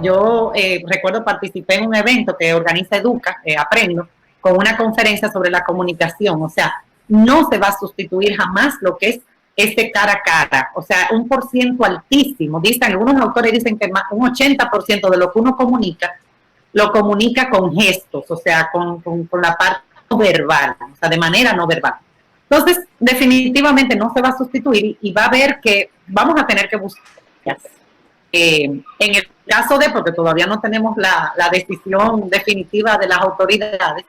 Yo recuerdo participé en un evento que organiza Educa, Aprendo, con una conferencia sobre la comunicación. O sea, no se va a sustituir jamás lo que es este cara a cara. O sea, un por ciento altísimo. Dicen, algunos autores dicen que un 80% de lo que uno comunica, lo comunica con gestos, o sea, con la parte no verbal, o sea, de manera no verbal. Entonces, definitivamente no se va a sustituir y va a haber que, vamos a tener que buscar en el caso de, porque todavía no tenemos la decisión definitiva de las autoridades,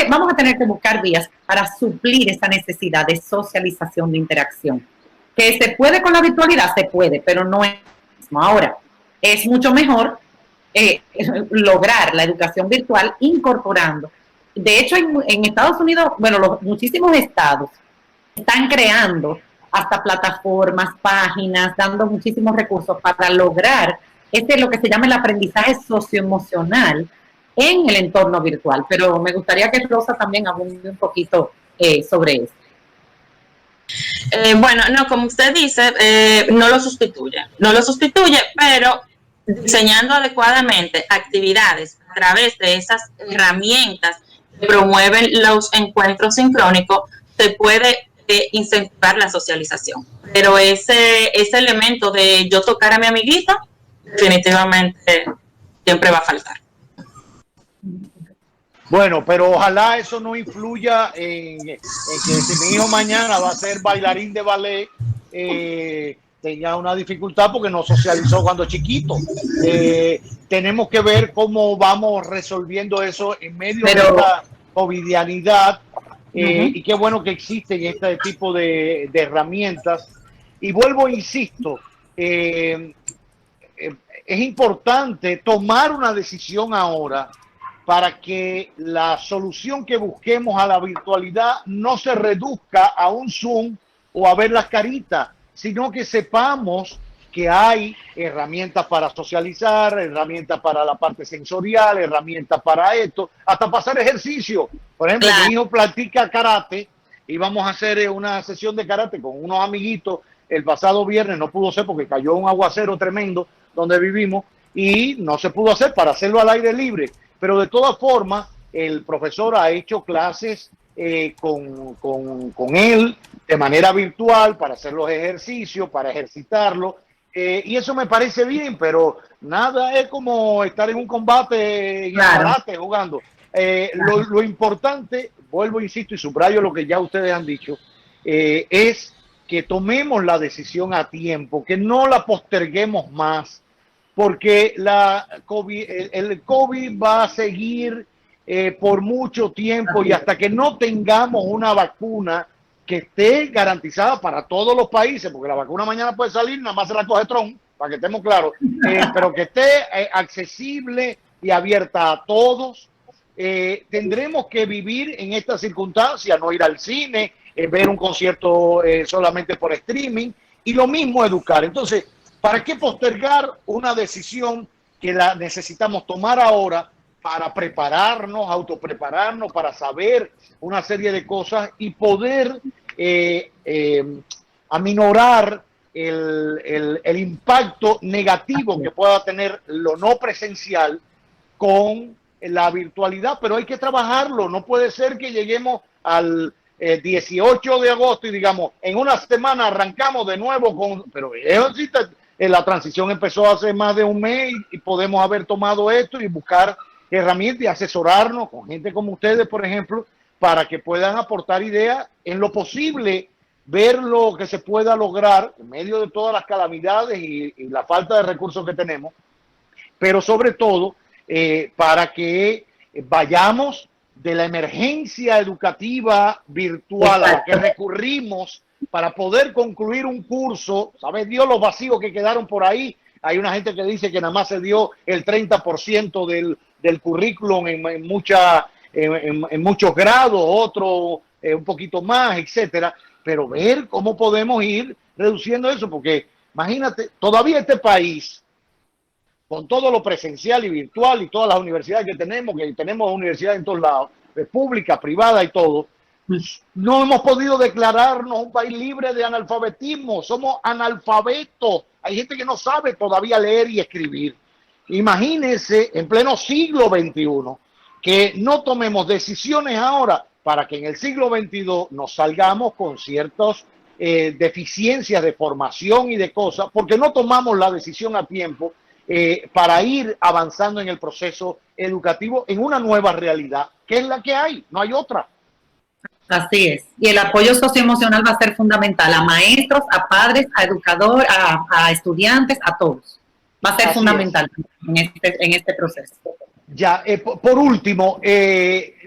vamos a tener que buscar vías para suplir esa necesidad de socialización, de interacción. Que se puede con la virtualidad, se puede, pero no es lo mismo. Ahora, es mucho mejor lograr la educación virtual incorporando. De hecho, en Estados Unidos, bueno, muchísimos estados están creando hasta plataformas, páginas, dando muchísimos recursos para lograr lo que se llama el aprendizaje socioemocional en el entorno virtual. Pero me gustaría que Rosa también abunde un poquito sobre eso. Bueno, no, como usted dice, no lo sustituye, pero diseñando adecuadamente actividades a través de esas herramientas que promueven los encuentros sincrónicos, se puede incentivar la socialización. Pero ese elemento de yo tocar a mi amiguita, definitivamente siempre va a faltar. Bueno, pero ojalá eso no influya en que si mi hijo mañana va a ser bailarín de ballet, tenga una dificultad porque no socializó cuando chiquito. Tenemos que ver cómo vamos resolviendo eso en medio de la covidianidad. Y qué bueno que existen este tipo de herramientas. Y vuelvo, insisto, es importante tomar una decisión ahora para que la solución que busquemos a la virtualidad no se reduzca a un Zoom o a ver las caritas, sino que sepamos que hay herramientas para socializar, herramientas para la parte sensorial, herramientas para esto, hasta para hacer ejercicio. Por ejemplo, mi hijo practica karate y vamos a hacer una sesión de karate con unos amiguitos el pasado viernes. No pudo ser porque cayó un aguacero tremendo donde vivimos y no se pudo hacer para hacerlo al aire libre. Pero de todas formas, el profesor ha hecho clases con él de manera virtual para hacer los ejercicios, para ejercitarlo. Y eso me parece bien, pero nada es como estar en un combate en el karate jugando. Lo importante, vuelvo, insisto y subrayo lo que ya ustedes han dicho, es que tomemos la decisión a tiempo, que no la posterguemos más, porque el COVID va a seguir por mucho tiempo y hasta que no tengamos una vacuna que esté garantizada para todos los países, porque la vacuna mañana puede salir, nada más se la coge Trump, para que estemos claros, pero que esté accesible y abierta a todos. Tendremos que vivir en esta circunstancia, no ir al cine, ver un concierto solamente por streaming, y lo mismo educar. Entonces, ¿para qué postergar una decisión que la necesitamos tomar ahora para prepararnos, autoprepararnos, para saber una serie de cosas y poder aminorar el impacto negativo que pueda tener lo no presencial con la virtualidad? Pero hay que trabajarlo. No puede ser que lleguemos al 18 de agosto y digamos, en una semana arrancamos de nuevo con... Pero eso sí, la transición empezó hace más de un mes y podemos haber tomado esto y buscar herramientas y asesorarnos con gente como ustedes, por ejemplo, para que puedan aportar ideas en lo posible, ver lo que se pueda lograr en medio de todas las calamidades y la falta de recursos que tenemos, pero sobre todo para que vayamos de la emergencia educativa virtual a la que recurrimos para poder concluir un curso. ¿Sabe Dios los vacíos que quedaron por ahí? Hay una gente que dice que nada más se dio el 30% del currículum en muchos grados, otro un poquito más, etcétera. Pero ver cómo podemos ir reduciendo eso, porque imagínate, todavía este país, con todo lo presencial y virtual y todas las universidades que tenemos universidades en todos lados, públicas, privadas y todo, no hemos podido declararnos un país libre de analfabetismo. Somos analfabetos. Hay gente que no sabe todavía leer y escribir. Imagínense en pleno siglo XXI que no tomemos decisiones ahora para que en el siglo XXII nos salgamos con ciertas deficiencias de formación y de cosas, porque no tomamos la decisión a tiempo para ir avanzando en el proceso educativo en una nueva realidad, que es la que hay, no hay otra. Así es. Y el apoyo socioemocional va a ser fundamental a maestros, a padres, a educadores, a estudiantes, a todos. Va a ser fundamental en este proceso. Ya, por último,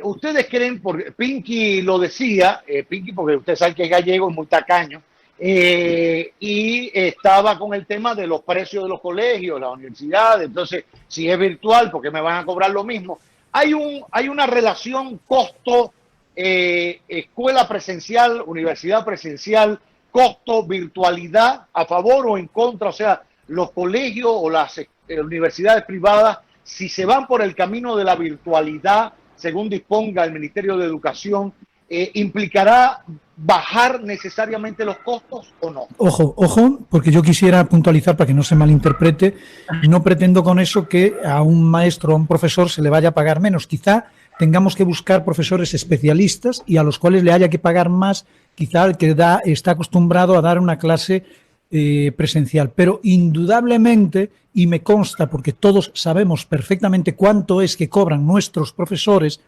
ustedes creen, porque Pinky lo decía, Pinky, porque usted sabe que es gallego, es muy tacaño, y estaba con el tema de los precios de los colegios, las universidades. Entonces, si es virtual, ¿por qué me van a cobrar lo mismo? Hay una relación costo, escuela presencial, universidad presencial, costo, virtualidad, a favor o en contra. O sea, los colegios o las universidades privadas, si se van por el camino de la virtualidad, según disponga el Ministerio de Educación, ¿implicará bajar necesariamente los costos o no? Ojo, porque yo quisiera puntualizar para que no se malinterprete. No pretendo con eso que a un maestro o a un profesor se le vaya a pagar menos. Quizá tengamos que buscar profesores especialistas y a los cuales le haya que pagar más, quizá el que está acostumbrado a dar una clase presencial. Pero indudablemente, y me consta porque todos sabemos perfectamente cuánto es que cobran nuestros profesores,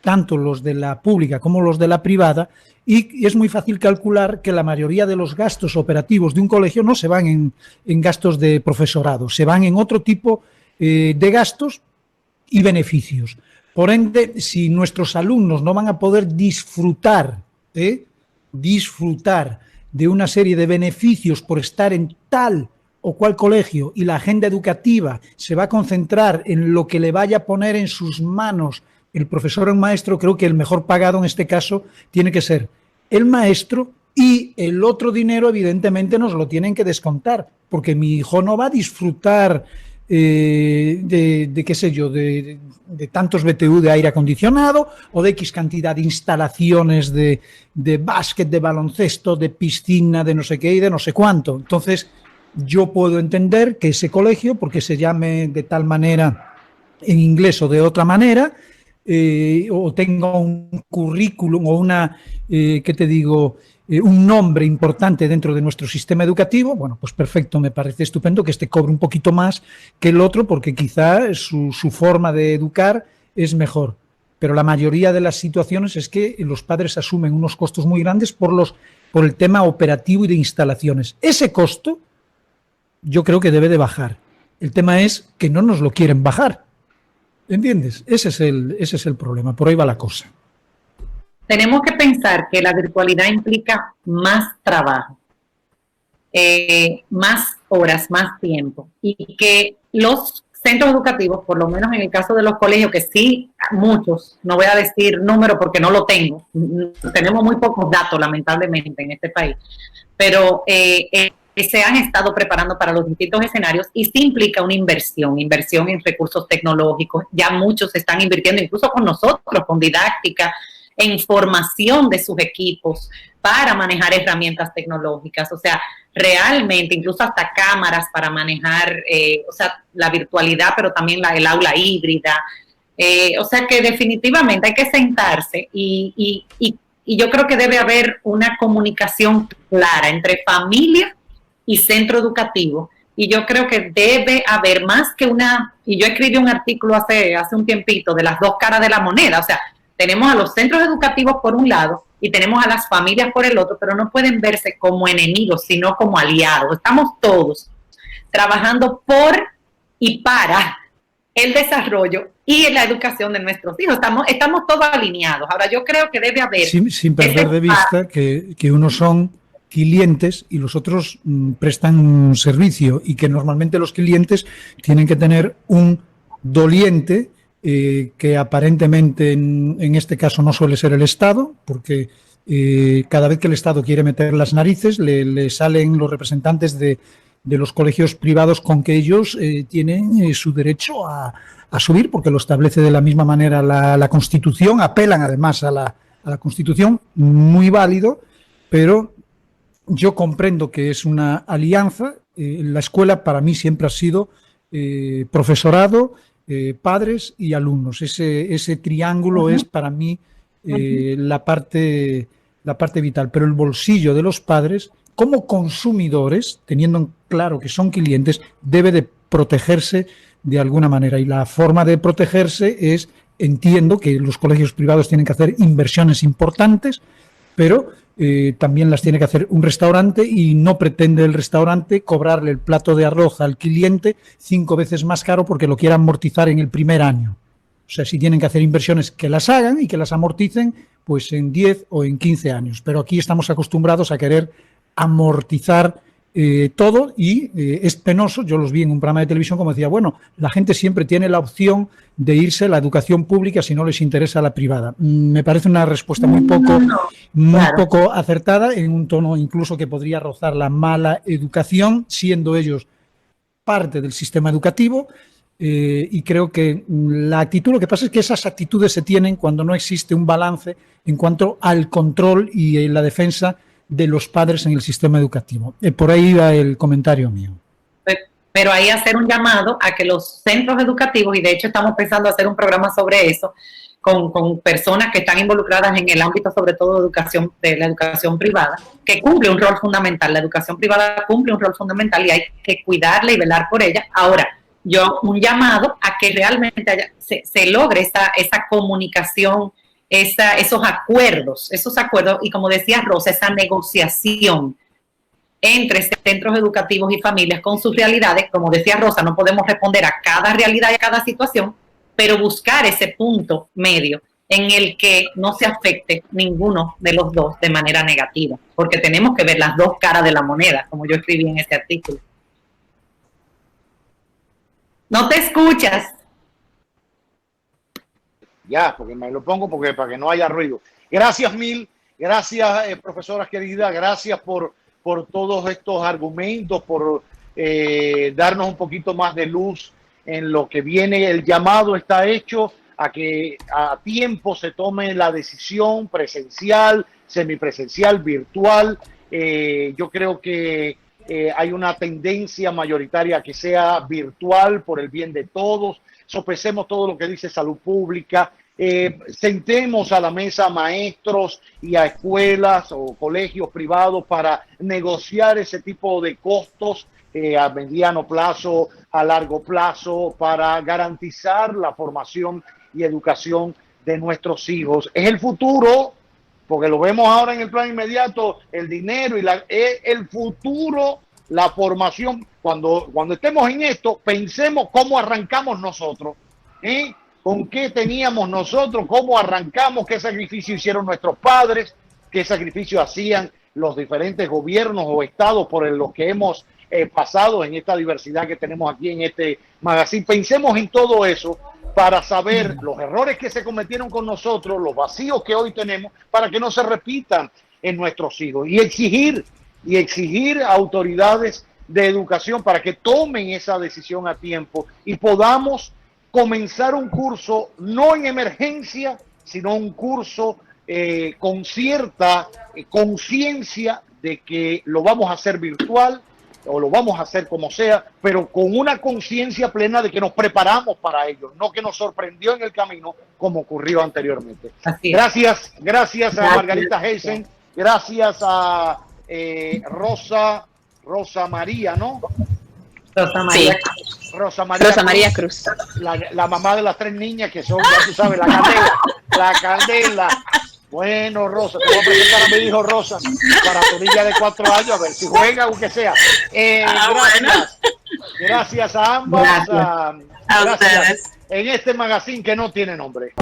tanto los de la pública como los de la privada, y es muy fácil calcular que la mayoría de los gastos operativos de un colegio no se van en gastos de profesorado, se van en otro tipo de gastos y beneficios. Por ende, si nuestros alumnos no van a poder disfrutar de una serie de beneficios por estar en tal o cual colegio y la agenda educativa se va a concentrar en lo que le vaya a poner en sus manos el profesor o el maestro, creo que el mejor pagado en este caso tiene que ser el maestro, y el otro dinero evidentemente nos lo tienen que descontar, porque mi hijo no va a disfrutar de qué sé yo, de tantos BTU de aire acondicionado o de X cantidad de instalaciones de básquet, de baloncesto, de piscina, de no sé qué y de no sé cuánto. Entonces, yo puedo entender que ese colegio, porque se llame de tal manera en inglés o de otra manera, o tenga un currículum o un nombre importante dentro de nuestro sistema educativo, bueno, pues perfecto, me parece estupendo que este cobre un poquito más que el otro, porque quizá su forma de educar es mejor. Pero la mayoría de las situaciones es que los padres asumen unos costos muy grandes por el tema operativo y de instalaciones. Ese costo yo creo que debe de bajar. El tema es que no nos lo quieren bajar. ¿Entiendes? Ese es el problema, por ahí va la cosa. Tenemos que pensar que la virtualidad implica más trabajo, más horas, más tiempo, y que los centros educativos, por lo menos en el caso de los colegios, que sí, muchos, no voy a decir número porque no lo tengo, tenemos muy pocos datos lamentablemente en este país, pero se han estado preparando para los distintos escenarios, y sí implica una inversión en recursos tecnológicos. Ya muchos están invirtiendo, incluso con nosotros, con didáctica, en formación de sus equipos para manejar herramientas tecnológicas. O sea, realmente, incluso hasta cámaras para manejar, la virtualidad, pero también el aula híbrida. O sea que definitivamente hay que sentarse y yo creo que debe haber una comunicación clara entre familia y centro educativo, y yo creo que debe haber más que y yo escribí un artículo hace un tiempito de las dos caras de la moneda. O sea, tenemos a los centros educativos por un lado y tenemos a las familias por el otro, pero no pueden verse como enemigos, sino como aliados. Estamos todos trabajando por y para el desarrollo y la educación de nuestros hijos. Estamos todos alineados. Ahora, yo creo que debe haber... Sin perder de vista que unos son clientes y los otros prestan un servicio, y que normalmente los clientes tienen que tener un doliente que aparentemente en este caso no suele ser el Estado, porque cada vez que el Estado quiere meter las narices le salen los representantes de los colegios privados con que ellos tienen su derecho a subir, porque lo establece de la misma manera la Constitución, apelan además a la Constitución, muy válido, pero yo comprendo que es una alianza. La escuela para mí siempre ha sido profesorado, padres y alumnos. Ese triángulo es para mí la parte vital. Pero el bolsillo de los padres, como consumidores, teniendo en claro que son clientes, debe de protegerse de alguna manera. Y la forma de protegerse es, entiendo que los colegios privados tienen que hacer inversiones importantes, pero también las tiene que hacer un restaurante, y no pretende el restaurante cobrarle el plato de arroz al cliente 5 veces más caro porque lo quiera amortizar en el primer año. O sea, si tienen que hacer inversiones, que las hagan y que las amorticen pues en 10 o en 15 años. Pero aquí estamos acostumbrados a querer amortizar todo, y es penoso. Yo los vi en un programa de televisión como decía, bueno, la gente siempre tiene la opción de irse a la educación pública si no les interesa la privada. Me parece una respuesta muy poco acertada, en un tono incluso que podría rozar la mala educación, siendo ellos parte del sistema educativo. Y creo que la actitud, lo que pasa es que esas actitudes se tienen cuando no existe un balance en cuanto al control y la defensa de los padres en el sistema educativo. Por ahí va el comentario mío. Pero ahí hacer un llamado a que los centros educativos, y de hecho estamos pensando hacer un programa sobre eso, con personas que están involucradas en el ámbito, sobre todo de la educación privada, que cumple un rol fundamental. La educación privada cumple un rol fundamental y hay que cuidarla y velar por ella. Ahora, un llamado a que realmente se logre esa comunicación, esos acuerdos, y como decía Rosa, esa negociación entre centros educativos y familias con sus realidades. Como decía Rosa, no podemos responder a cada realidad y a cada situación, pero buscar ese punto medio en el que no se afecte ninguno de los dos de manera negativa, porque tenemos que ver las dos caras de la moneda, como yo escribí en ese artículo. No te escuchas. Ya, porque me lo pongo para que no haya ruido. Gracias mil, gracias profesoras queridas, gracias por todos estos argumentos, por darnos un poquito más de luz en lo que viene. El llamado está hecho a que a tiempo se tome la decisión presencial, semipresencial, virtual. Yo creo que hay una tendencia mayoritaria a que sea virtual por el bien de todos. Sopesemos todo lo que dice salud pública. Sentemos a la mesa a maestros y a escuelas o colegios privados para negociar ese tipo de costos a mediano plazo, a largo plazo, para garantizar la formación y educación de nuestros hijos. Es el futuro, porque lo vemos ahora en el plan inmediato, el dinero y el futuro, la formación. Cuando estemos en esto, pensemos cómo arrancamos nosotros, con qué teníamos nosotros, cómo arrancamos, qué sacrificio hicieron nuestros padres, qué sacrificio hacían los diferentes gobiernos o estados por los que hemos pasado en esta diversidad que tenemos aquí en este magazine. Pensemos en todo eso para saber los errores que se cometieron con nosotros, los vacíos que hoy tenemos, para que no se repitan en nuestros hijos, y exigir a autoridades de educación para que tomen esa decisión a tiempo y podamos comenzar un curso no en emergencia, sino un curso con cierta conciencia de que lo vamos a hacer virtual o lo vamos a hacer como sea, pero con una conciencia plena de que nos preparamos para ello, no que nos sorprendió en el camino como ocurrió anteriormente. Gracias a Margarita Heisen, gracias a Rosa María, ¿no? Rosa María. Sí. Rosa María Cruz. La mamá de las 3 niñas que son, ya tú sabes, la candela. Bueno, Rosa, te voy a presentar a mi hijo Rosa para tu niña de 4 años, a ver si juega o que sea. Gracias a ambas. Gracias a ustedes. En este magazine que no tiene nombre.